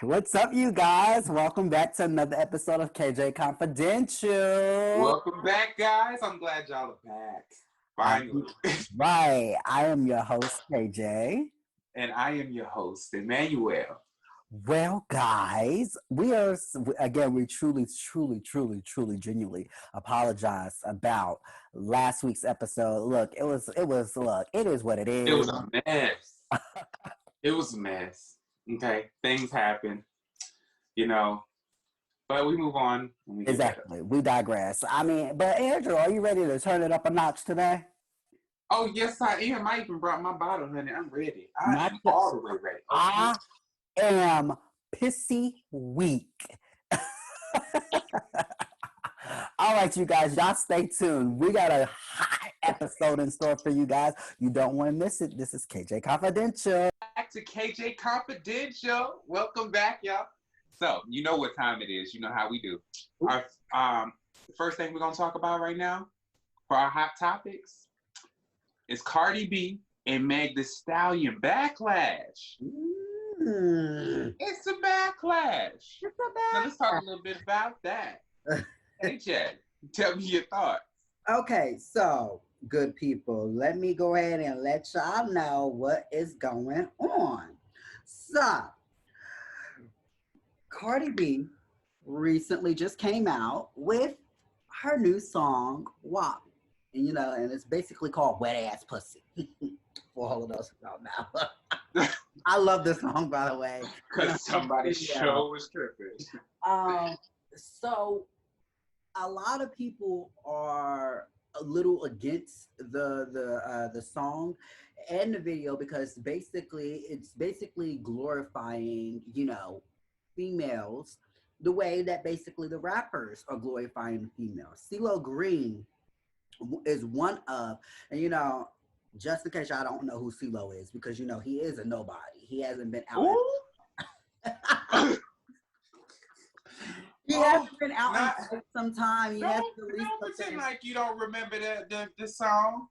What's up, you guys? Welcome back to another episode of KJ Confidential. Welcome back, guys. I'm glad y'all are back. Finally. Right. I am your host, KJ. And I am your host, Emmanuel. Well, guys, we truly, genuinely apologize about last week's episode. Look, it is what it It is. was a mess. It was a mess. Okay. Things happen, but we move on when we get Exactly. We digress. But Andrew, are you ready to turn it up a notch today? Oh, yes, I am. I even brought my bottle, honey. I'm ready. I Not am the- all the way ready. Okay. I am pissy weak. All right, you guys, y'all stay tuned. We got a hot episode in store for you guys. You don't want to miss it. This is KJ Confidential. Back to KJ Confidential. Welcome back, y'all. So, you know what time it is. You know how we do. The first thing we're going to talk about right now for our hot topics is Cardi B and Meg Thee Stallion backlash. It's a backlash. Now, let's talk a little bit about that. KJ, tell me your thoughts. Okay, so good people, let me go ahead and let y'all know what is going on. So, Cardi B recently just came out with her new song, WAP. And it's basically called Wet Ass Pussy. For all of those who don't know. I love this song, by the way. Because somebody's show was tripping. So a lot of people are a little against the song and the video because it's basically glorifying, females the way that basically the rappers are glorifying females. CeeLo Green is one of, and just in case y'all don't know who CeeLo is, because he is a nobody. He hasn't been out. He hasn't been out in some time. Don't pretend like you don't remember the song.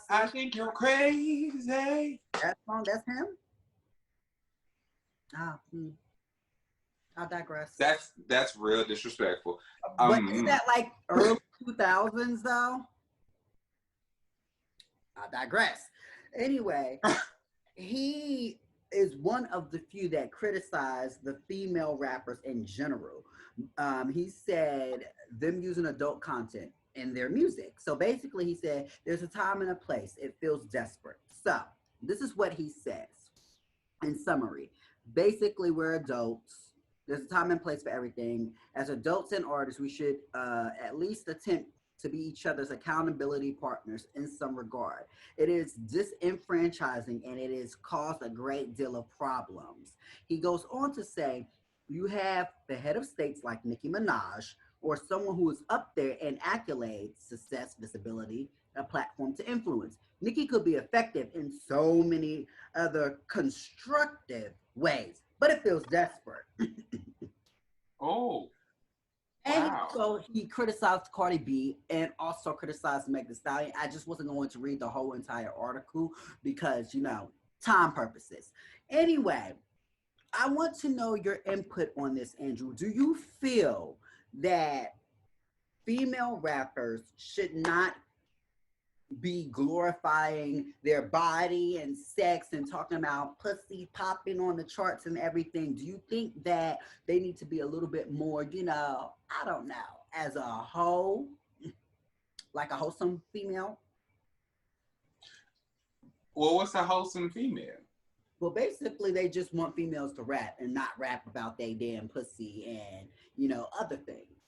I think you're crazy. That song, that's him? I digress. That's real disrespectful. But is that like early 2000s though? I digress. Anyway, he is one of the few that criticize the female rappers in general. He said them using adult content in their music. So basically he said there's a time and a place. It feels desperate. So this is what he says in summary. Basically, we're adults. There's a time and place for everything. As adults and artists, we should at least attempt to be each other's accountability partners in some regard. It is disenfranchising and it has caused a great deal of problems. He goes on to say, you have the head of states like Nicki Minaj or someone who is up there in accolades, success, visibility, a platform to influence. Nicki could be effective in so many other constructive ways, but it feels desperate. Oh. And wow. So he criticized Cardi B and also criticized Meg Thee Stallion. I just wasn't going to read the whole entire article because, time purposes. Anyway, I want to know your input on this, Andrew. Do you feel that female rappers should not be glorifying their body and sex and talking about pussy popping on the charts and everything? Do you think that they need to be a little bit more, I don't know, as a whole, like a wholesome female? Well, what's a wholesome female? Well, basically, they just want females to rap and not rap about they damn pussy and, other things.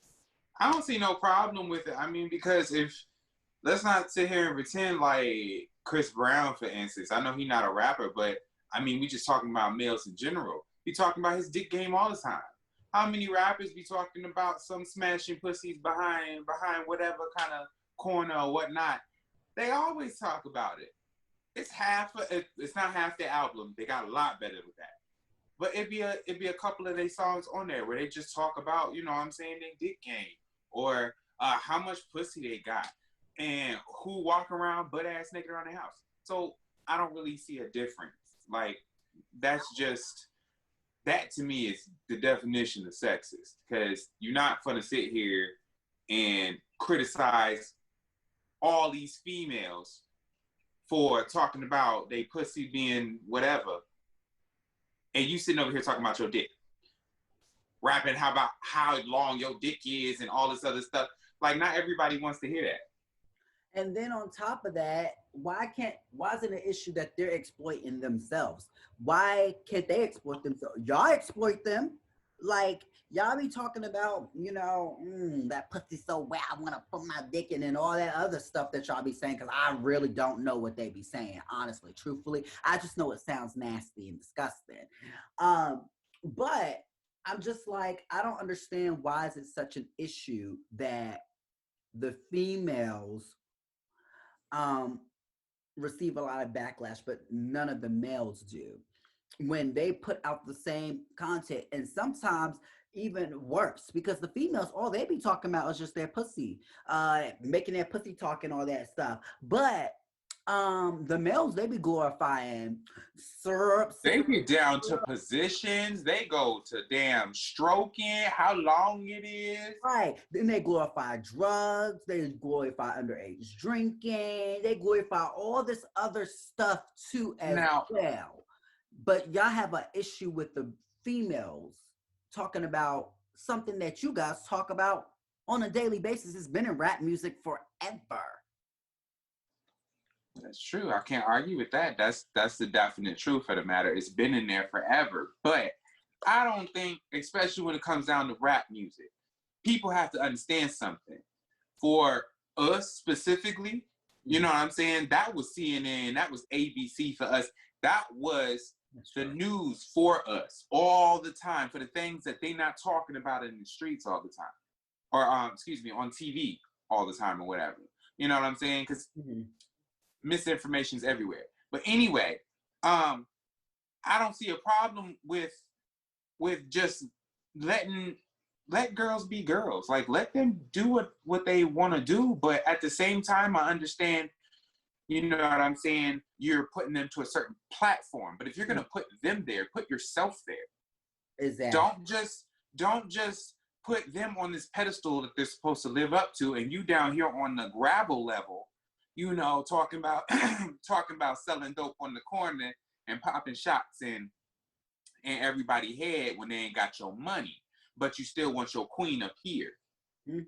I don't see no problem with it. I mean, because let's not sit here and pretend like Chris Brown, for instance. I know he's not a rapper, but I mean, we just talking about males in general. He talking about his dick game all the time. How many rappers be talking about some smashing pussies behind whatever kind of corner or whatnot? They always talk about it. It's not half the album. They got a lot better with that. But it'd be a couple of their songs on there where they just talk about, their dick game or how much pussy they got and who walk around butt ass naked around their house. So I don't really see a difference. Like, that's just that to me is the definition of sexist, because you're not going to sit here and criticize all these females for talking about they pussy being whatever, and you sitting over here talking about your dick, rapping about how long your dick is and all this other stuff. Like, not everybody wants to hear that. And then on top of that, why is it an issue that they're exploiting themselves? Why can't they exploit themselves? Y'all exploit them. Like, y'all be talking about, that pussy so wet, I want to put my dick in, and all that other stuff that y'all be saying, because I really don't know what they be saying, honestly, truthfully. I just know it sounds nasty and disgusting. But I'm just like, I don't understand, why is it such an issue that the females receive a lot of backlash, but none of the males do, when they put out the same content, and sometimes even worse, because the females, all they be talking about is just their pussy, making their pussy talk and all that stuff. But the males, they be glorifying syrups. They get down to positions. They go to damn stroking, how long it is. Right. Then they glorify drugs. They glorify underage drinking. They glorify all this other stuff too as well. But y'all have an issue with the females talking about something that you guys talk about on a daily basis. It's been in rap music forever. That's true. I can't argue with that. That's the definite truth of the matter. It's been in there forever. But I don't think, especially when it comes down to rap music, people have to understand something. For us specifically, you know what I'm saying? That was CNN. That was ABC for us. That was the news for us all the time, for the things that they not talking about in the streets all the time. Or, on TV all the time or whatever. You know what I'm saying? Because misinformation is everywhere. But anyway, I don't see a problem with just let girls be girls. Like, let them do what they want to do. But at the same time, I understand, you know what I'm saying, you're putting them to a certain platform. But if you're gonna put them there, put yourself there. Exactly. Don't just put them on this pedestal that they're supposed to live up to, and you down here on the gravel level, talking about selling dope on the corner and popping shots in everybody head when they ain't got your money, but you still want your queen up here. Mm-hmm.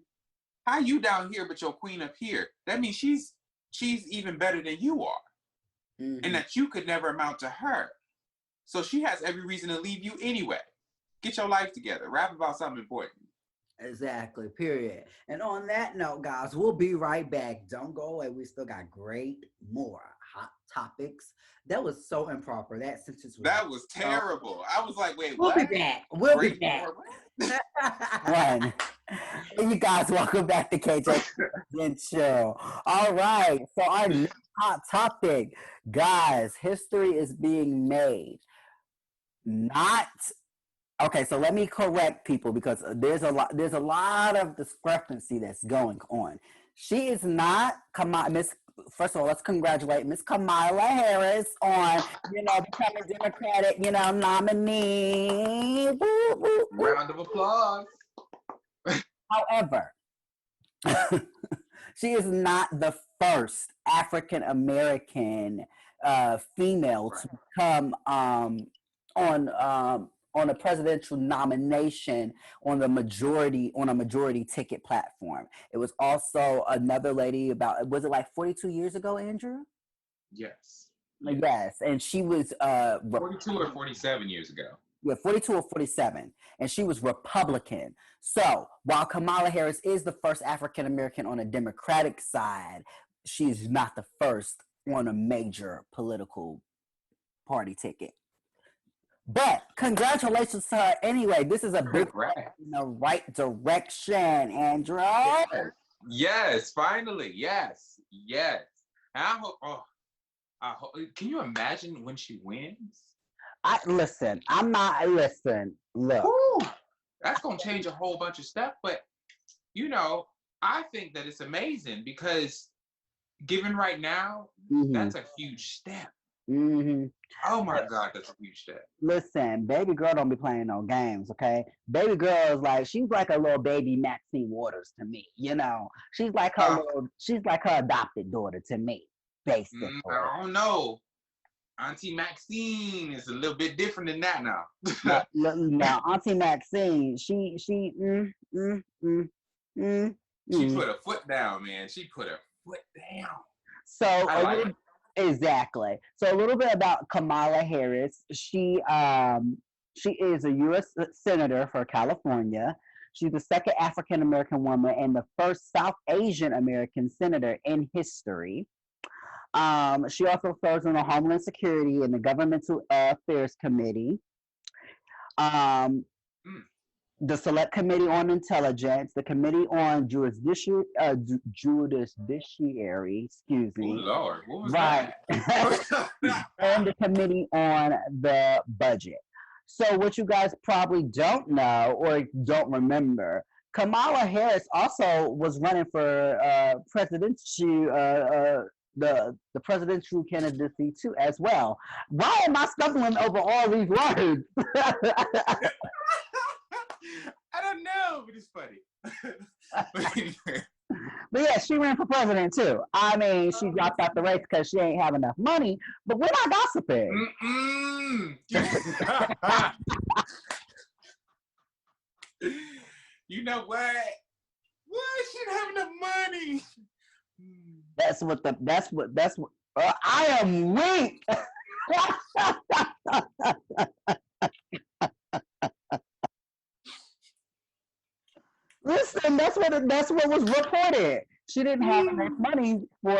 How you down here but your queen up here? That means she's even better than you are. Mm-hmm. And that you could never amount to her. So she has every reason to leave you anyway. Get your life together. Rap about something important. Exactly, period. And on that note, guys, we'll be right back. Don't go away. We still got more hot topics. That was so improper. That sentence was terrible. I was like, wait, we'll what? Be back. We'll be back. One. Hey, you guys, welcome back to KJ Confidential. All right, so our next hot topic, guys, history is being made. Okay, so let me correct people, because there's a lot of discrepancy that's going on. She is not Miss. First of all, let's congratulate Miss Kamala Harris on becoming Democratic nominee. Woo, woo, woo. Round of applause. However, she is not the first African American female to come on a presidential nomination on a majority ticket platform. It was also another lady was it like 42 years ago, Andrew? Yes. Yes. And she was 42 or 47 years ago. Yeah, 42 or 47. And she was Republican. So while Kamala Harris is the first African American on a Democratic side, she's not the first on a major political party ticket. But congratulations to her anyway. This is a big step in the right direction, Andrew. Yes, finally. Yes. I hope, can you imagine when she wins? Look. Woo, that's going to change a whole bunch of stuff. But, I think that it's amazing because given right now, that's a huge step. Mm-hmm. Oh my God, that's a huge step. Listen, baby girl don't be playing no games, okay? Baby girl is like she's like a little baby Maxine Waters to me, you know. Uh, She's like her adopted daughter to me, basically. I don't know. Auntie Maxine is a little bit different than that now. Now, Auntie Maxine, mm, She mm. put her foot down, man. She put her foot down. So I like it. exactly. So a little bit about Kamala Harris. She is a U.S. senator for California. She's the second African American woman and the first South Asian American senator in history. She also serves on the Homeland Security and the Governmental Affairs Committee, Mm. the Select Committee on Intelligence, the Committee on Judiciary, excuse Oh me, Lord, what was right, that? and the Committee on the Budget. So, what you guys probably don't know or don't remember, Kamala Harris also was running for presidential. The presidential candidacy too as well. Why am I stumbling over all these words? I don't know, but it's funny. But yeah, she ran for president too. I mean, she dropped out the race because she ain't have enough money. But we're not gossiping. You know what? Why she didn't have enough money? That's what. I am weak. Listen, that's what was reported. She didn't have enough money for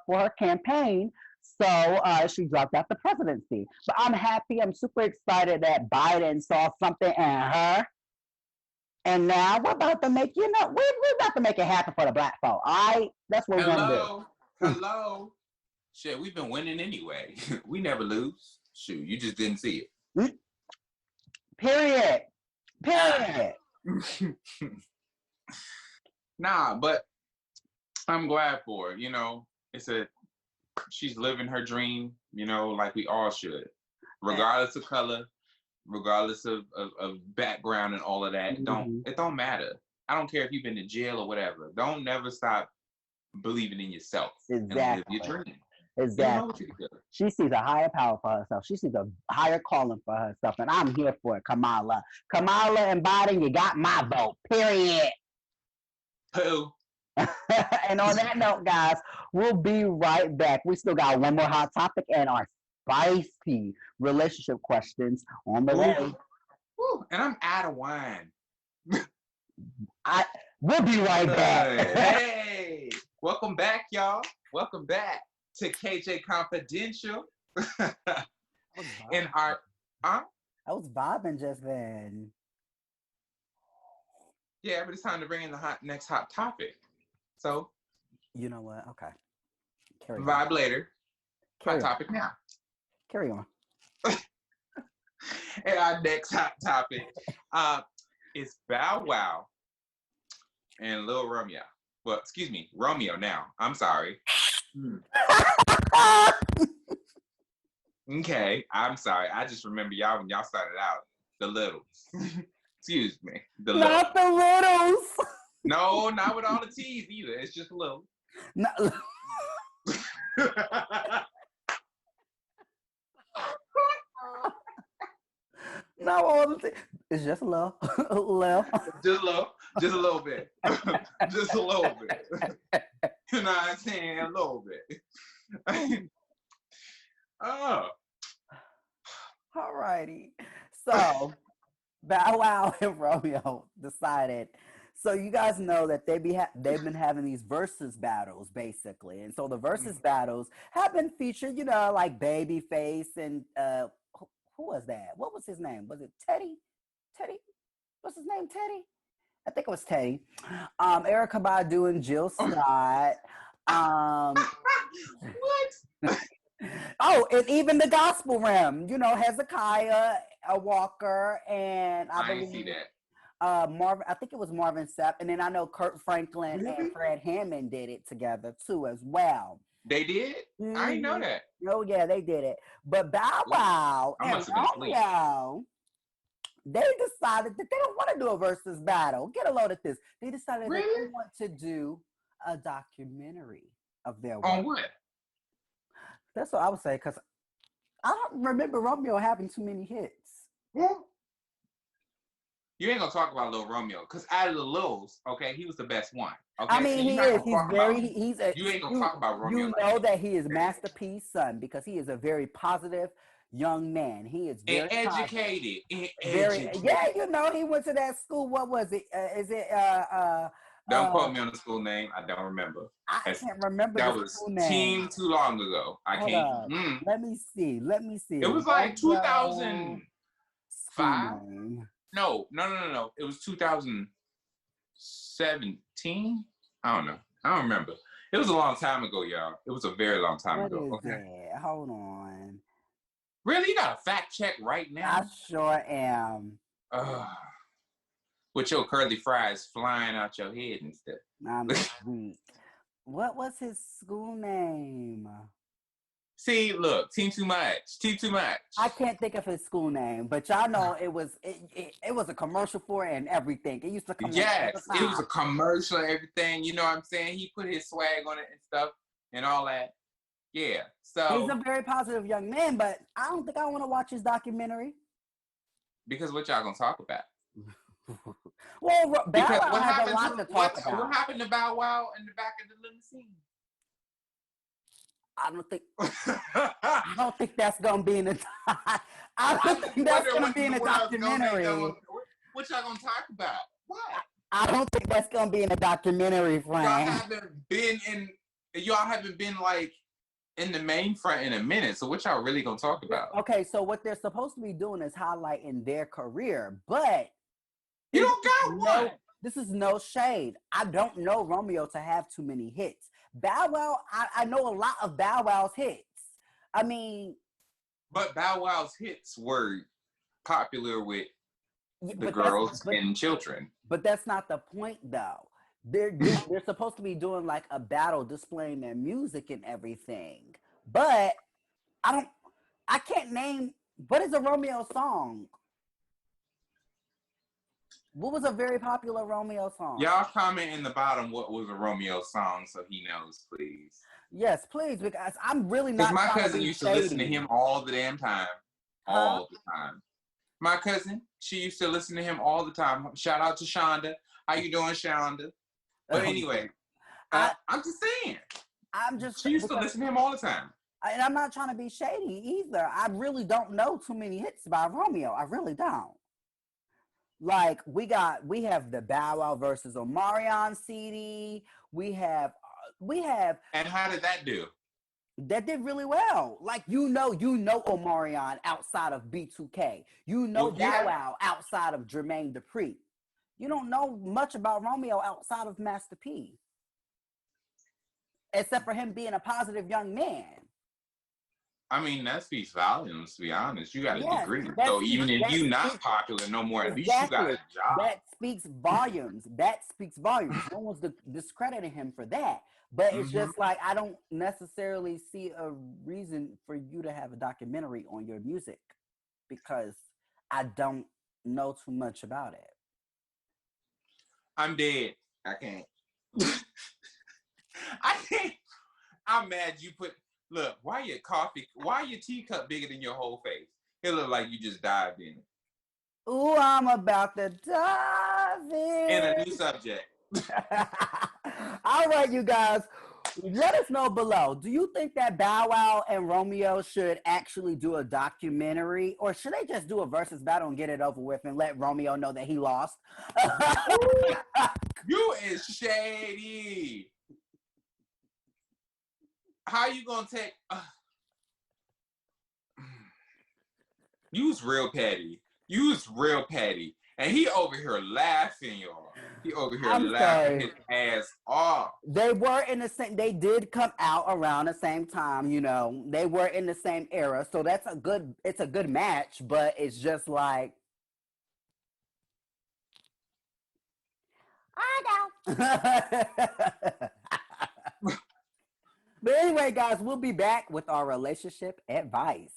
her campaign, so she dropped out the presidency. But I'm happy. I'm super excited that Biden saw something in her, and now we're about to make we're about to make it happen for the black folk. All right, that's what we're gonna Hello. Shit, we've been winning anyway. We never lose. Shoot, you just didn't see it. Period. Period. Nah, but I'm glad for her. You know, she's living her dream, you know, like we all should, regardless of color, regardless of background and all of that. It don't matter. I don't care if you've been to jail or whatever. Don't never stop believing in yourself and live your dream. Exactly. You know what you can do. She sees a higher power for herself. She sees a higher calling for herself, and I'm here for it, Kamala. Kamala and Biden, you got my vote. Period. Who? And on that note, guys, we'll be right back. We still got one more hot topic and our spicy relationship questions on the way. And I'm out of wine. We'll be right back. Hey, welcome back, y'all. Welcome back to KJ Confidential. In our, I was vibing just then. Yeah, but it's time to bring in the next hot topic. So, you know what? Okay. Vibe later. Hot topic now. Carry on. And our next hot topic is Bow Wow and Lil Romeo. Well, excuse me, Romeo now. I'm sorry. Okay, I'm sorry. I just remember y'all when y'all started out. The Littles. Excuse me. Not the Littles. No, not with all the T's either. It's just Lil. Not all the things. It's just a little. Just a little bit. Just a little bit. You know what I'm saying? A little bit. Oh. Alrighty. So, Bow Wow and Romeo decided. So you guys know that they've been having these versus battles basically, and so the versus battles have been featured. You know, like Babyface and who was that? What was his name? Was it Teddy? Teddy? What's his name? Teddy? I think it was Teddy. Erykah Badu and Jill Scott. What? Oh, and even the gospel realm, you know, Hezekiah, a Walker, and I didn't see that. Marvin, I think it was Marvin Sapp, and then I know Kurt Franklin and Fred Hammond did it together too as well. They did? I didn't know that. Oh yeah, they did it. But Bow Wow I and must have been asleep. Romeo, they decided that they don't want to do a versus battle. Get a load of this. They decided that they want to do a documentary of their work. On what? That's what I would say, because I don't remember Romeo having too many hits. Well, you ain't gonna talk about Lil Romeo, because out of the Lils, okay, he was the best one. Okay, I mean, so he is. He's very. He's a. You ain't gonna talk about Romeo. You know that he is Master P's son, because he is a very positive young man. He is very educated. Very. Yeah, you know, he went to that school. What was it? Is it? Don't quote me on the school name. I don't remember. I can't remember that the was school name. too long ago. I Hold can't. Let me see. It was like 2005. No. It was 2017. I don't know. I don't remember. It was a long time ago, y'all. It was a very long time ago. Okay. Hold on. Really? You got a fact check right now? I sure am. With your curly fries flying out your head and stuff. I'm weak. What was his school name? See, look, Team Too Much. I can't think of his school name, but y'all know it was a commercial for it and everything. It used to come. Yes, it was a commercial and everything. You know what I'm saying? He put his swag on it and stuff and all that. Yeah. So he's a very positive young man, but I don't think I want to watch his documentary. Because what y'all gonna talk about? Well, because Bow Wow has a lot to talk about. What happened to Bow Wow in the back of the limousine? I don't think that's gonna be in the. I don't think that's gonna be in the documentary. What y'all gonna talk about? What? I don't think that's gonna be in the documentary, Frank. Y'all haven't been like in the main front in a minute. So what y'all really gonna talk about? Okay, so what they're supposed to be doing is highlighting their career, but you don't got one. This is no shade. I don't know Romeo to have too many hits. Bow Wow, I know a lot of Bow Wow's hits. I mean, but Bow Wow's hits were popular with the girls and children. But that's not the point, though. They're supposed to be doing like a battle, displaying their music and everything. But I can't name. What is a Romeo song? What was a very popular Romeo song? Y'all comment in the bottom what was a Romeo song so he knows, please. Yes, please, because I'm really not. Because my cousin used to listen to him all the damn time. All the time. My cousin, she used to listen to him all the time. Shout out to Shonda. How you doing, Shonda? But anyway, I'm just saying. She used to listen to him all the time. And I'm not trying to be shady either. I really don't know too many hits by Romeo. I really don't. Like we have the Bow Wow versus Omarion CD. We have. And how did that do? That did really well. Like you know Omarion outside of B2K. You know Bow Wow outside of Jermaine Dupri. You don't know much about Romeo outside of Master P. Except for him being a positive young man. I mean, that speaks volumes, to be honest. You got a degree. So even if you're not popular no more, at least you got a job. That speaks volumes. No one's discrediting him for that. But it's just like, I don't necessarily see a reason for you to have a documentary on your music because I don't know too much about it. I'm dead. I can't. I'm mad you put... Look, why your teacup bigger than your whole face? It look like you just dived in it. Ooh, I'm about to dive in a new subject. All right, you guys. Let us know below. Do you think that Bow Wow and Romeo should actually do a documentary, or should they just do a versus battle and get it over with and let Romeo know that he lost? You is shady. How you gonna take? You was real petty. And he over here laughing, y'all. He over here laughing his ass off. They were in the same. They did come out around the same time. You know, they were in the same era. So that's a good. It's a good match, but it's just like. I know. But anyway, Okay, guys, we'll be back with our relationship advice.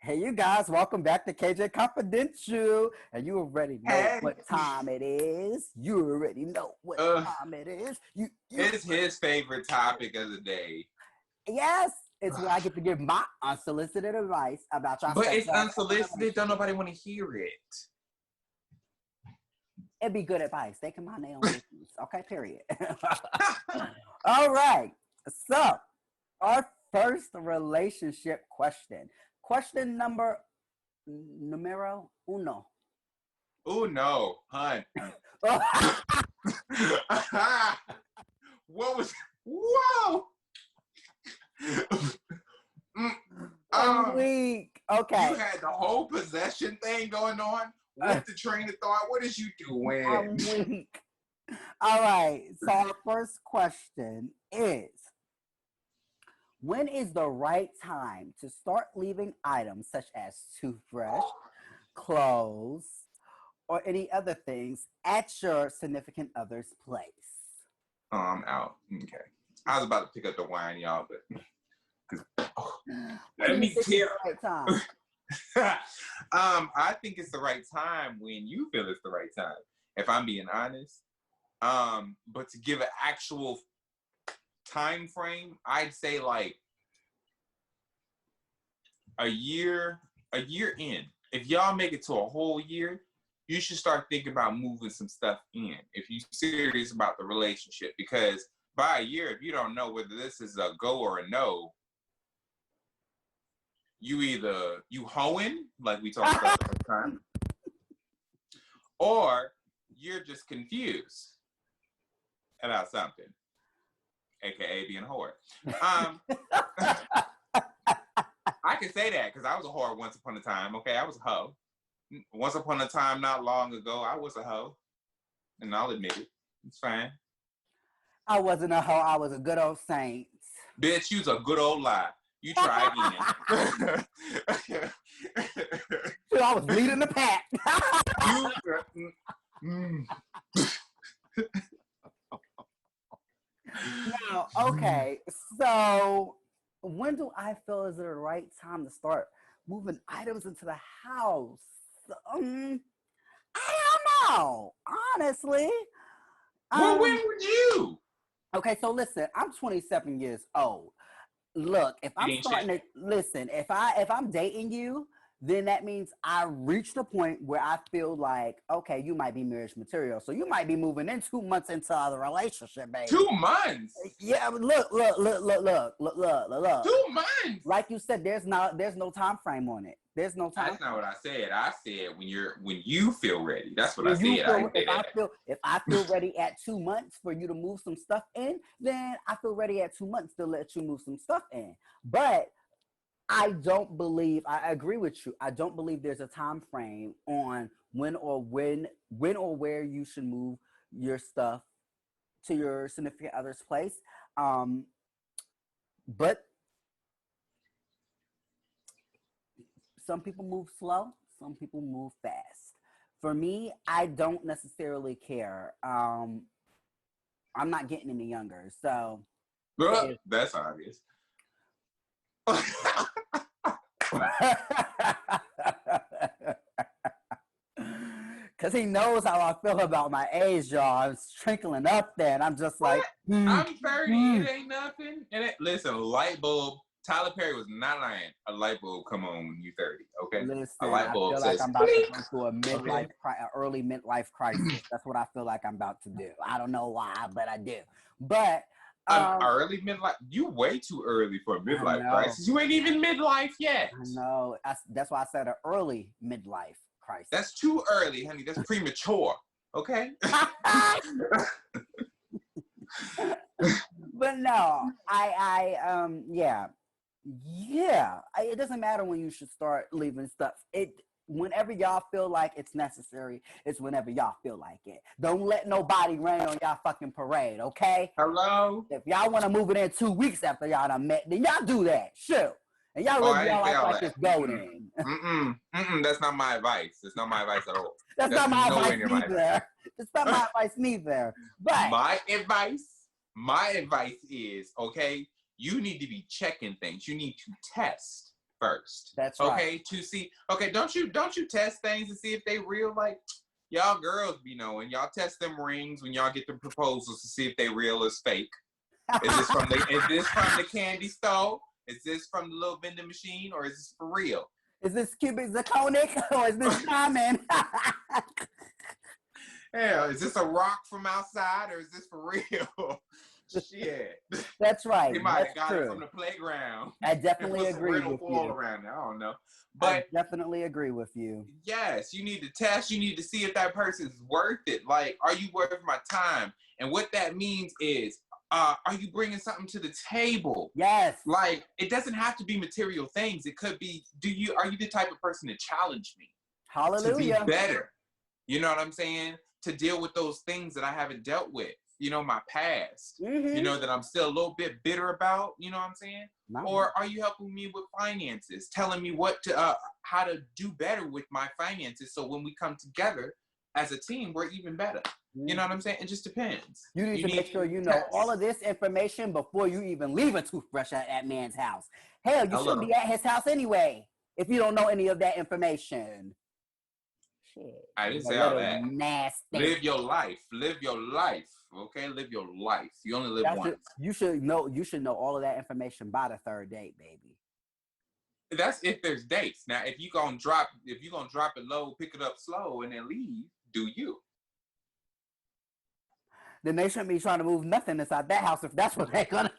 Hey, you guys, welcome back to KJ Confidential. And you already know Hey. what time it is. You already know what time it is. It's his favorite topic of the day. Yes, it's where I get to give my unsolicited advice about your But sex it's life. unsolicited. Don't nobody want to hear it. It'd be good advice. They can mind their own business. Okay, period. All right. So, our first relationship question. Question numero uno. Oh no, hun. What was? Whoa. Weak. Okay. You had the whole possession thing going on with the train of thought. What is you doing? I'm weak. All right. So our first question is, when is the right time to start leaving items such as toothbrush, clothes, or any other things at your significant other's place? I'm out. Okay. I was about to pick up the wine, y'all, but let me tell. Right time? I think it's the right time when you feel it's the right time. If I'm being honest, but to give an actual time frame, I'd say like a year in. If y'all make it to a whole year, you should start thinking about moving some stuff in if you're serious about the relationship. Because by a year, if you don't know whether this is a go or a no, you hoeing, like we talked about last time, or you're just confused about something, aka being a whore. I can say that because I was a whore once upon a time. Okay, I was a hoe. Once upon a time, not long ago, I was a hoe, and I'll admit it. It's fine. I wasn't a hoe. I was a good old saint. Bitch, you's a good old lie. You try again. Dude, I was leading the pack. Now, okay, so when do I feel is it the right time to start moving items into the house? I don't know, honestly. Well, when would you? Okay, so listen, I'm 27 years old. Look, if I'm starting to listen, if I'm dating you, then that means I reached a point where I feel like, okay, you might be marriage material. So you might be moving in 2 months into the relationship, baby. 2 months? Yeah, look. 2 months. Like you said, there's no time frame on it. There's no time. That's not what I said. I said when you feel ready. That's what I said. If I feel ready at 2 months for you to move some stuff in, then I feel ready at 2 months to let you move some stuff in. But I agree with you. I don't believe there's a time frame on when or where you should move your stuff to your significant other's place. But some people move slow, some people move fast. For me, I don't necessarily care. I'm not getting any younger, so that's obvious. Because he knows how I feel about my age, y'all. It's trickling up there, and I'm just like, I'm 30. It ain't nothing. Listen, light bulb. Tyler Perry was not lying. A light bulb come on when you're 30. Okay, listen, a light bulb I feel says, like I'm about to go through a midlife, early midlife crisis. That's what I feel like I'm about to do. I don't know why, but I do. But early midlife. You way too early for a midlife crisis. You ain't even midlife yet. I know. That's why I said an early midlife crisis. That's too early, honey. That's premature. Okay. But no, it doesn't matter when you should start leaving stuff. Whenever y'all feel like it's necessary, it's whenever y'all feel like it. Don't let nobody rain on y'all fucking parade, okay? Hello? If y'all want to move it in 2 weeks after y'all done met, then y'all do that. Sure. And y'all live y'all life like it's golden. That's not my advice. That's not my advice at all. That's not my advice neither. It's not my advice neither. But my advice My advice is, okay, you need to be checking things. You need to test first. That's okay, right. to see. Okay, don't you test things to see if they real? Like y'all girls be knowing. Y'all test them rings when y'all get the proposals to see if they real or fake. Is this from the candy store? Is this from the little vending machine, or is this for real? Is this cubic zirconic or is this common? Hell, is this a rock from outside, or is this for real? Shit. That's right. They might That's have got true. it from the playground. I definitely Put some agree rental with foil you. around there. I don't know. I But definitely agree with you. yes, you need to test. You need to see if that person's worth it. Like, are you worth my time? And what that means is, are you bringing something to the table? Yes. Like, it doesn't have to be material things. It could be, are you the type of person to challenge me? Hallelujah. To be better? You know what I'm saying? To deal with those things that I haven't dealt with. You know, my past. Mm-hmm. You know, that I'm still a little bit bitter about. You know what I'm saying? No. Or are you helping me with finances? Telling me how to do better with my finances, so when we come together as a team, we're even better. You know what I'm saying? It just depends. You need to make sure you know all of this information before you even leave a toothbrush at that man's house. Hell, you shouldn't be at his house anyway if you don't know any of that information. Shit. I didn't say all that. Nasty. Live your life. Live your life. Okay? Live your life. You only live once. You should know all of that information by the third date, baby. That's if there's dates. Now, if you're gonna drop it low, pick it up slow, and then leave, do you? Then they shouldn't be trying to move nothing inside that house if that's what they're gonna.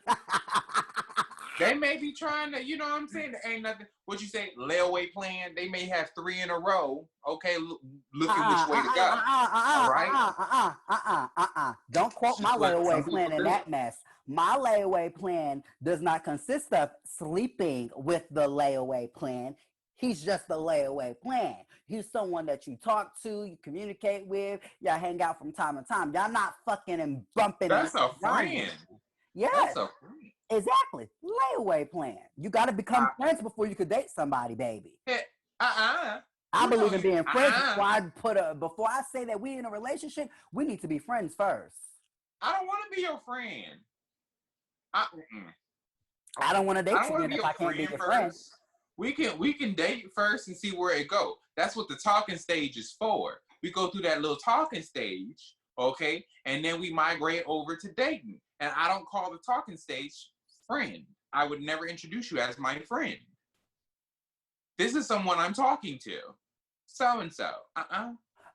They may be trying to, you know what I'm saying? There ain't nothing. What you say, layaway plan? They may have 3 in a row. Okay, looking which way to go. All right. Don't quote my layaway plan in that mess. My layaway plan does not consist of sleeping with the layaway plan. He's just a layaway plan. He's someone that you talk to, you communicate with, y'all hang out from time to time. Y'all not fucking and bumping. That's a friend. Yes. That's a friend. Exactly. Layaway plan. You got to become friends before you could date somebody, baby. I believe in being friends before I say that we in a relationship, we need to be friends first. I don't want to be your friend. I don't want to date you then if I can't be your friend. We can date first and see where it goes. That's what the talking stage is for. We go through that little talking stage, okay, and then we migrate over to dating. And I don't call the talking stage friend. I would never introduce you as my friend. This is someone I'm talking to. So-and-so.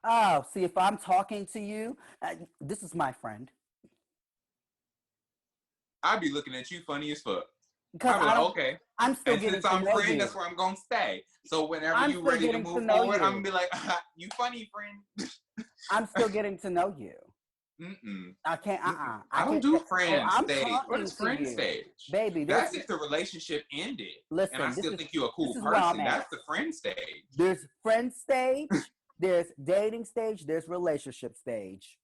Oh, see, if I'm talking to you, this is my friend. I'd be looking at you funny as fuck. Because okay. I'm still and getting since I'm to know friend, you. that's where I'm gonna stay. So whenever you're ready to move forward, I'm gonna be like, you funny, friend. I'm still getting to know you. I can't. I don't do friend stage. What is friend stage, baby? That's if the relationship ended. Listen, and I still think you're a cool person. That's the friend stage. There's friend stage. There's dating stage. There's relationship stage.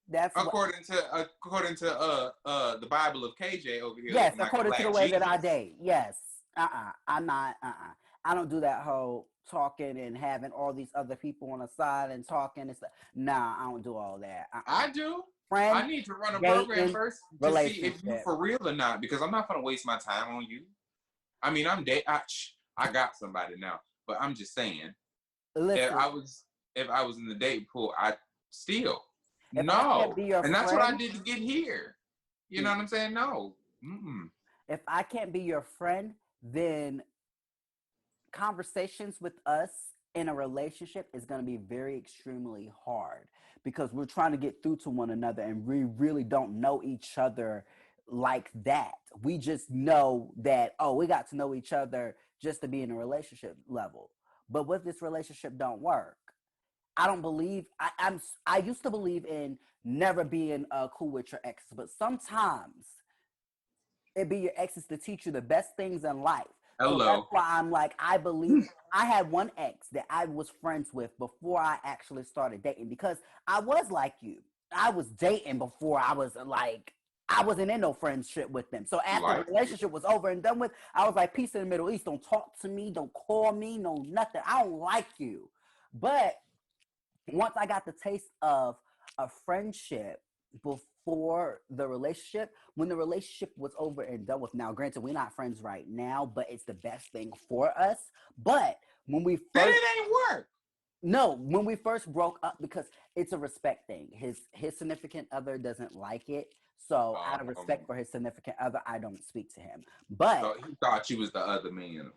That's according to the Bible of KJ over here. Yes, according to the way that I date. Yes. I'm not. I don't do that whole talking and having all these other people on the side and talking and stuff. Nah, I don't do all that. I do. Friend, I need to run a program first to see if you're for real or not, because I'm not gonna waste my time on you. I mean, I got somebody now, but I'm just saying. Listen, if I was in the dating pool, I'd still. No, and that's what I did to get here. You know what I'm saying? No. If I can't be your friend, then conversations with us in a relationship is going to be very extremely hard because we're trying to get through to one another and we really don't know each other like that. We just know that, we got to know each other just to be in a relationship level. But what if this relationship don't work? I don't believe I used to believe in never being cool with your exes, but sometimes it be your exes to teach you the best things in life. Hello. So that's why I'm like, I believe I had one ex that I was friends with before I actually started dating because I was like you. I was dating before I was like, I wasn't in no friendship with them. So after the relationship was over and done with, I was like, peace in the Middle East. Don't talk to me. Don't call me. No, nothing. I don't like you. But once I got the taste of a friendship for the relationship. When the relationship was over and done with, now granted, we're not friends right now, but it's the best thing for us. But when we Then first, it ain't work. no, when we first broke up, because it's a respect thing. His significant other doesn't like it. So out of respect for his significant other, I don't speak to him. But So he thought you was the other man.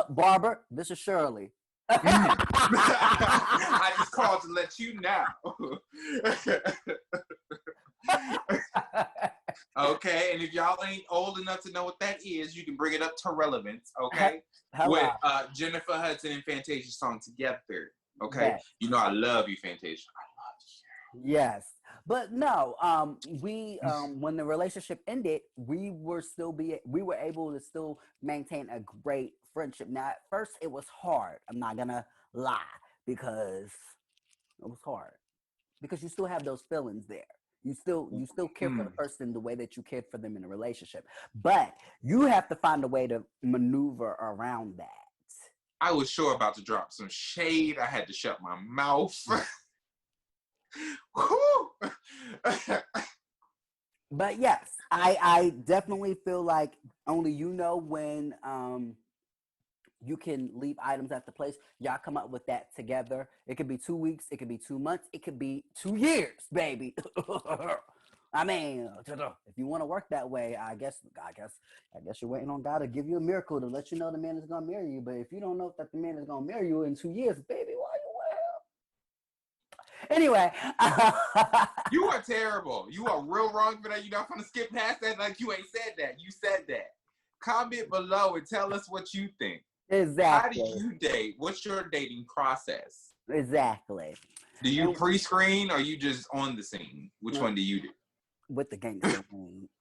Barbara, this is Shirley. I just called to let you know. Okay, and if y'all ain't old enough to know what that is, you can bring it up to relevance, okay? Hello. With Jennifer Hudson and Fantasia song Together, okay? Yes. You know I love you, Fantasia. I love you. Yes. But no, we when the relationship ended, we were able to still maintain a great friendship. Now at first it was hard. I'm not gonna lie, because it was hard. Because you still have those feelings there. You still care for the person the way that you cared for them in a relationship. But you have to find a way to maneuver around that. I was sure about to drop some shade. I had to shut my mouth. But yes, I definitely feel like only you know when you can leave items at the place. Y'all come up with that together. It could be 2 weeks, it could be 2 months, it could be 2 years, baby. I mean, if you want to work that way, I guess you're waiting on God to give you a miracle to let you know the man is gonna marry you. But if you don't know that the man is gonna marry you in 2 years, baby, why you Anyway. You are terrible. You are real wrong for that. You're not going to skip past that like you ain't said that. You said that. Comment below and tell us what you think. Exactly. How do you date? What's your dating process? Exactly. Do you pre-screen or you just on the scene? Which one do you do? With the gangster.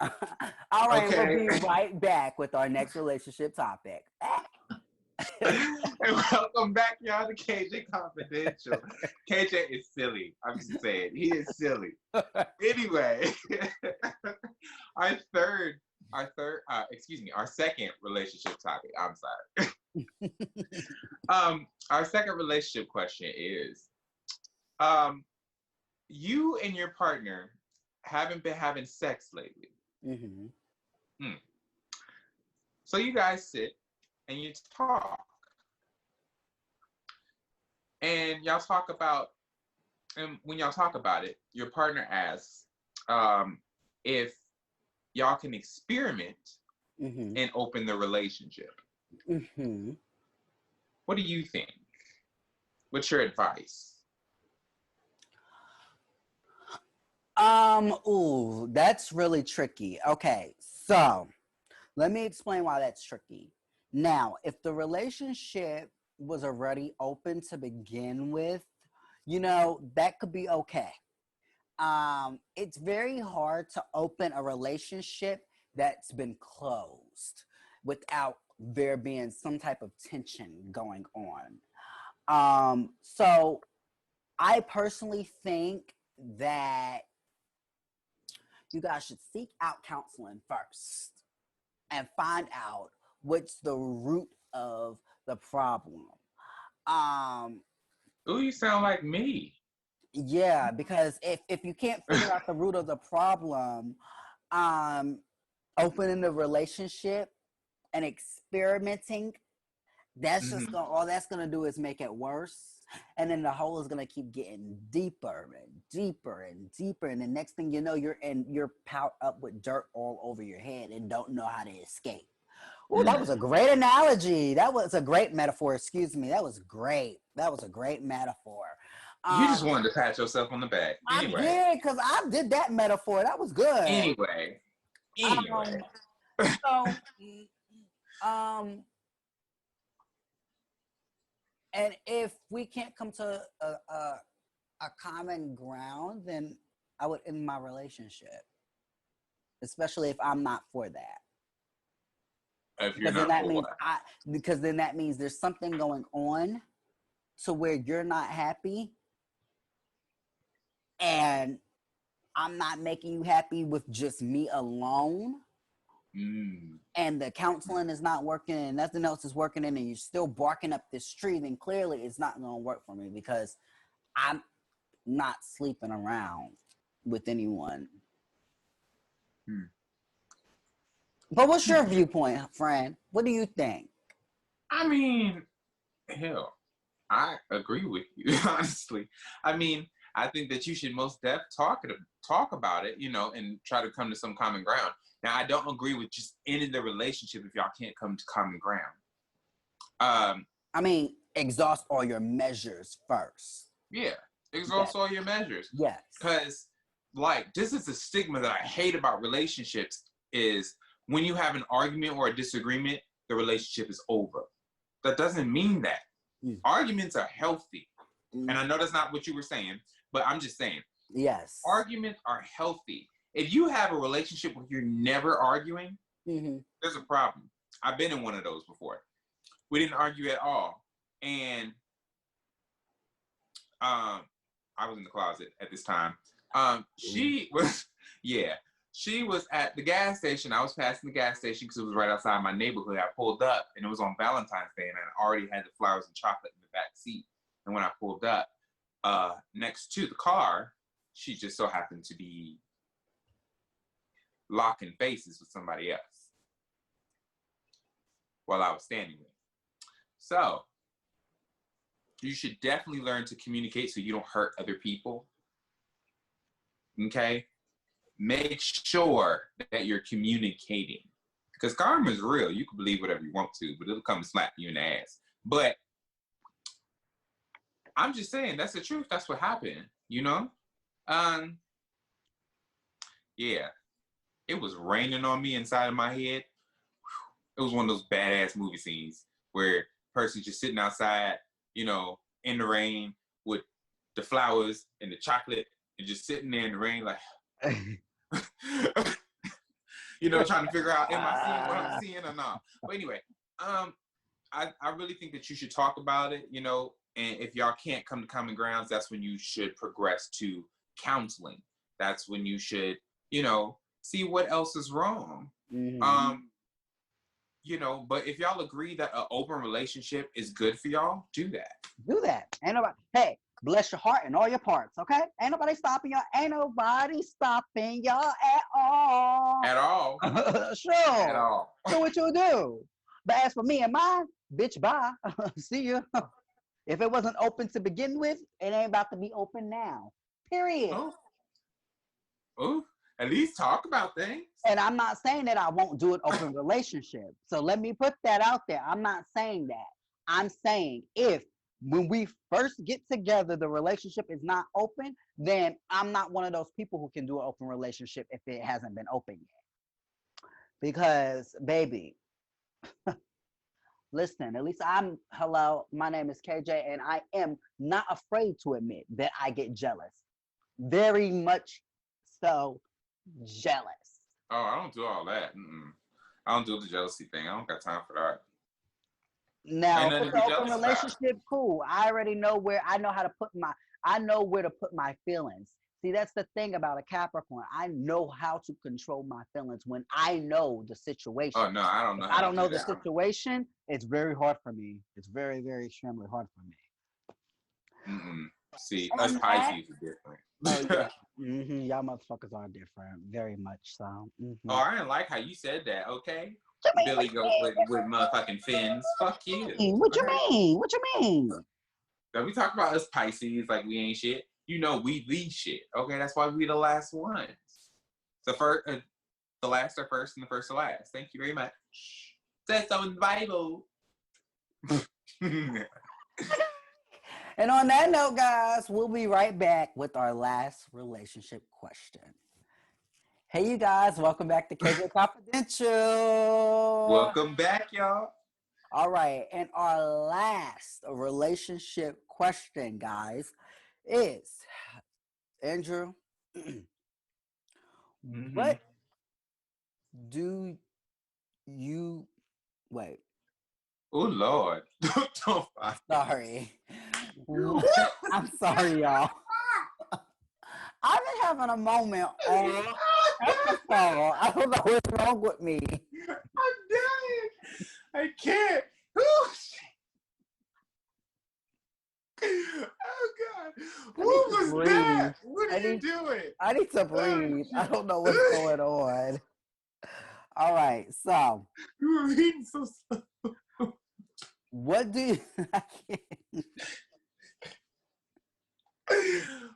All right, okay. We'll be right back with our next relationship topic. And welcome back, y'all, to KJ Confidential. KJ is silly. I'm just saying, he is silly. Anyway, our second relationship topic. I'm sorry. Our second relationship question is, you and your partner haven't been having sex lately. Mm-hmm. So you guys sit and you talk. And y'all talk about, and when y'all talk about it, your partner asks if y'all can experiment and open the relationship. What do you think? What's your advice? Ooh, that's really tricky. Okay, so let me explain why that's tricky. Now, if the relationship was already open to begin with, that could be okay. It's very hard to open a relationship that's been closed without there being some type of tension going on. So I personally think that you guys should seek out counseling first and find out what's the root of the problem. Ooh, you sound like me. Yeah, because if you can't figure out the root of the problem, opening the relationship and experimenting, that's just all that's gonna do is make it worse. And then the hole is gonna keep getting deeper and deeper and deeper. And the next thing you know, you're piled up with dirt all over your head and don't know how to escape. Oh, that was a great analogy. That was a great metaphor. Excuse me. That was great. That was a great metaphor. You just wanted to pat yourself on the back. Anyway. I did, because I did that metaphor. That was good. Anyway. And if we can't come to a common ground, then I would end my relationship, especially if I'm not for that. Because then that means there's something going on to where you're not happy, and I'm not making you happy with just me alone. And the counseling is not working and nothing else is working, and you're still barking up this tree, then clearly it's not going to work for me, because I'm not sleeping around with anyone. Hmm. But what's your viewpoint, friend? What do you think? I mean, hell, I agree with you, honestly. I mean, I think that you should most talk about it, and try to come to some common ground. Now, I don't agree with just ending the relationship if y'all can't come to common ground. I mean, exhaust all your measures first. Yeah, exhaust all your measures. Yes. Because, this is the stigma that I hate about relationships is when you have an argument or a disagreement, the relationship is over. That doesn't mean that. Arguments are healthy. And I know that's not what you were saying, but I'm just saying. Yes. Arguments are healthy. If you have a relationship where you're never arguing, there's a problem. I've been in one of those before. We didn't argue at all. And I was in the closet at this time. She was at the gas station. I was passing the gas station because it was right outside my neighborhood. I pulled up, and it was on Valentine's Day, and I already had the flowers and chocolate in the back seat. And when I pulled up next to the car, she just so happened to be locking faces with somebody else while I was standing there. So you should definitely learn to communicate so you don't hurt other people. Okay? Make sure that you're communicating. Because karma is real. You can believe whatever you want to, but it'll come and slap you in the ass. But I'm just saying, that's the truth. That's what happened, Yeah. It was raining on me inside of my head. It was one of those badass movie scenes where a person's just sitting outside, in the rain with the flowers and the chocolate and just sitting there in the rain like, trying to figure out, am I seeing what I'm seeing or not? But anyway, I really think that you should talk about it, and if y'all can't come to common grounds, that's when you should progress to counseling. That's when you should, see what else is wrong. But if y'all agree that an open relationship is good for y'all, do that. Do that. Ain't nobody, hey, bless your heart and all your parts, okay? Ain't nobody stopping y'all. Ain't nobody stopping y'all at all. At all. Sure. At all. So what you do? But as for me and mine, bitch, bye. See ya. If it wasn't open to begin with, it ain't about to be open now. Period. Oh, at least talk about things. And I'm not saying that I won't do an open relationship. So let me put that out there. I'm not saying that. I'm saying when we first get together, the relationship is not open, then I'm not one of those people who can do an open relationship if it hasn't been open yet. Because, baby, listen, at least hello, my name is KJ, and I am not afraid to admit that I get jealous. Very much so jealous. Oh, I don't do all that. I don't do the jealousy thing. I don't got time for that. Now, for the open relationship, cool. I know where to put my feelings. See, that's the thing about a Capricorn. I know how to control my feelings when I know the situation. Oh, no, I don't know. If I don't know the situation, it's very hard for me. It's very, very extremely hard for me. See, us Pisces are different. Oh, yeah. Y'all motherfuckers are different. Very much so. Oh, I didn't like how you said that, okay? Billy goes with motherfucking fins. Fuck you. What you mean? What you mean? Now, we talk about us Pisces like we ain't shit. We the shit. Okay, that's why we the last ones. The last are first and the first are last. Thank you very much. Says so in the Bible. And on that note, guys, we'll be right back with our last relationship question. Hey, you guys, welcome back to KJ Confidential. Welcome back, y'all. All right, and our last relationship question, guys, is, Andrew, what do you, wait. Oh, Lord. Sorry. I'm sorry, y'all. I've been having a moment all episode. I don't know what's wrong with me. I'm dying. I can't. Oh, God. Who was that? What are you doing? I need to breathe. I don't know what's going on. All right, so You were reading so slow. what do you? I can't.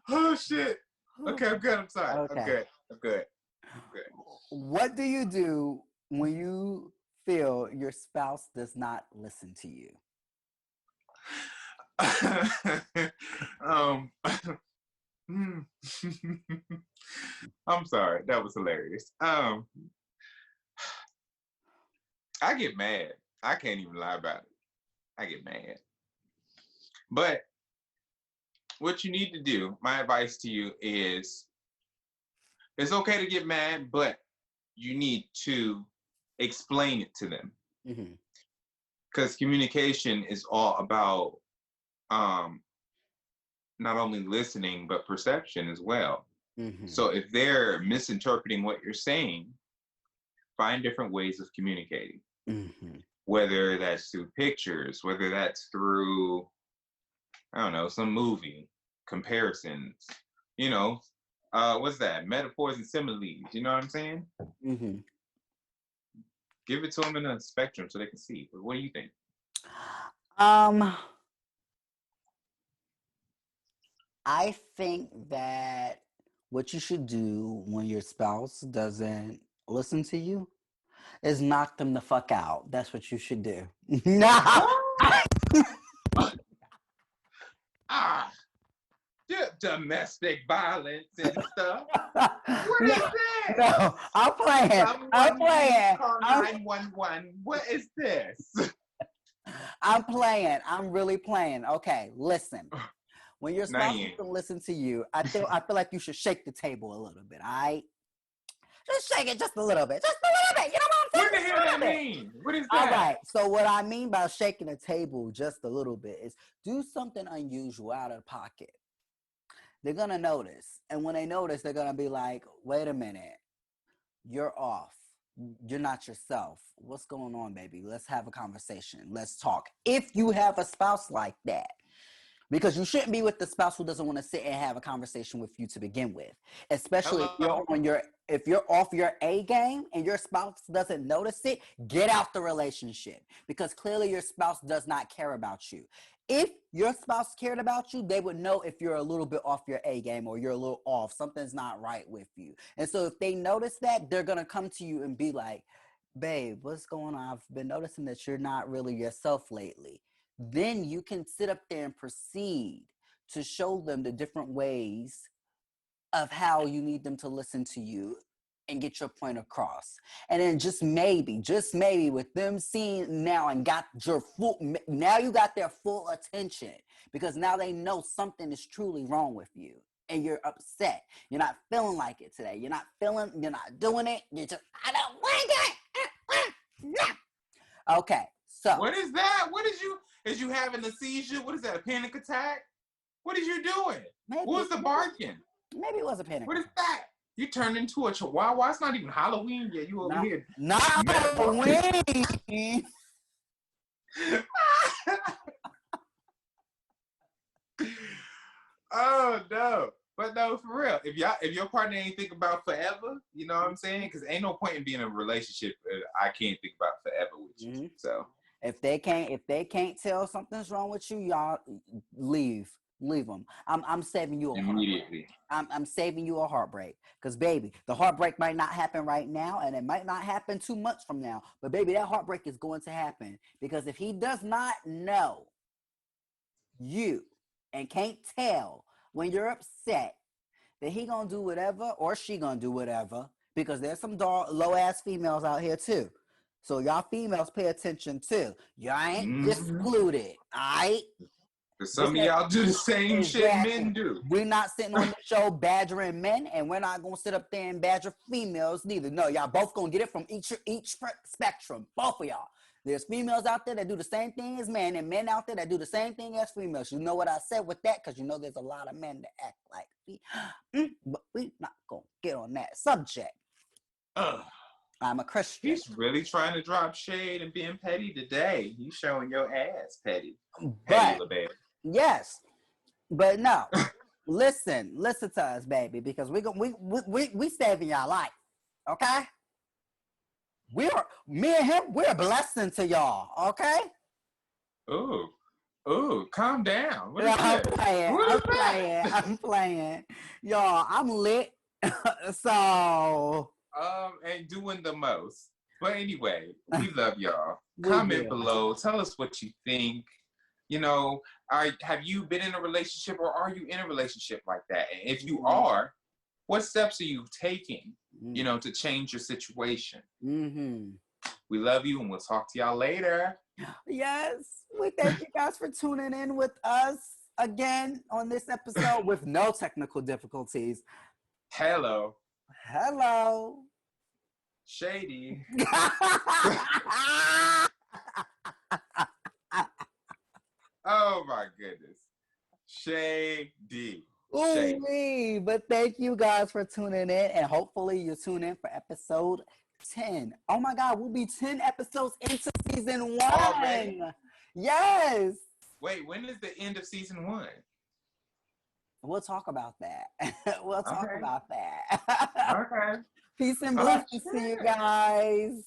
Oh shit. Okay, I'm good. I'm sorry. Okay. I'm good. What do you do when you feel your spouse does not listen to you? I'm sorry. That was hilarious. I get mad. I can't even lie about it. I get mad. But what you need to do, my advice to you is, it's okay to get mad, but you need to explain it to them. Because communication is all about not only listening, but perception as well. So if they're misinterpreting what you're saying, find different ways of communicating. Whether that's through pictures, whether that's through, I don't know, some movie, comparisons, what's that? Metaphors and similes, you know what I'm saying? Give it to them in a spectrum so they can see. But what do you think? I think that what you should do when your spouse doesn't listen to you is knock them the fuck out. That's what you should do. Domestic violence and stuff. What is this? No, I'm playing. I'm playing. Call 911. What is this? I'm playing. I'm really playing. Okay, listen. When your spouse doesn't listen to you, I feel like you should shake the table a little bit. All right, just shake it just a little bit, just a little bit. You know what I'm saying? What the hell that mean? What is that? All right. So what I mean by shaking the table just a little bit is do something unusual out of the pocket. They're gonna notice, and when they notice, they're gonna be like, "Wait a minute, you're off. You're not yourself. What's going on, baby? Let's have a conversation. Let's talk." If you have a spouse like that. Because you shouldn't be with the spouse who doesn't want to sit and have a conversation with you to begin with. Especially if you're off your A game and your spouse doesn't notice it, get out the relationship. Because clearly your spouse does not care about you. If your spouse cared about you, they would know if you're a little bit off your A game or you're a little off. Something's not right with you. And so if they notice that, they're going to come to you and be like, "Babe, what's going on? I've been noticing that you're not really yourself lately." Then you can sit up there and proceed to show them the different ways of how you need them to listen to you and get your point across. And then just maybe with them seeing now and now you got their full attention, because now they know something is truly wrong with you and you're upset. You're not feeling like it today. You're not doing it. You're just, I don't like it. Okay. So what is that? Is you having a seizure? What is that, a panic attack? What is you doing? What was the barking? Maybe it was a panic. What is that? You turned into a chihuahua. It's not even Halloween yet. You over here. Not Halloween. Oh no. But no, for real. If your partner ain't think about forever, you know what I'm saying? Because ain't no point in being in a relationship I can't think about forever with you. So if they can't tell something's wrong with you, y'all leave them. I'm saving you a immediately. I'm saving you a heartbreak, because baby, the heartbreak might not happen right now, and it might not happen 2 months from now, but baby, that heartbreak is going to happen, because if he does not know you and can't tell when you're upset, then he gonna do whatever, or she gonna do whatever, because there's some low ass females out here too. So y'all females pay attention too. Y'all ain't excluded, all right? Some of y'all do the same shit men do. We're not sitting on the show badgering men, and we're not gonna sit up there and badger females neither. No, y'all both gonna get it from each spectrum, both of y'all. There's females out there that do the same thing as men, and men out there that do the same thing as females. You know what I said with that? Because you know there's a lot of men that act like but we're not gonna get on that subject. I'm a Christian. He's really trying to drop shade and being petty today. He's showing your ass petty. Petty little baby. Yes. But no, listen to us, baby, because we saving y'all life. Okay, me and him, we're a blessing to y'all. Okay. Ooh, calm down. What is I'm this? playing. What I'm is playing. that? I'm playing. Y'all, I'm lit. So And doing the most. But anyway, we love y'all. we Comment do. below. Tell us what you think. You know, have you been in a relationship or are you in a relationship like that? And if you are, what steps are you taking, to change your situation? Mm-hmm. We love you and we'll talk to y'all later. Yes, we thank you guys for tuning in with us again on this episode with no technical difficulties. Hello. Shady. Oh my goodness. Shady. Ooh, but thank you guys for tuning in, and hopefully you tune in for episode 10. Oh my God, we'll be 10 episodes into season 1. Already? Yes. Wait, when is the end of season 1? We'll talk about that. We'll talk Okay. about that. Okay. Peace and Oh, blessings to you guys.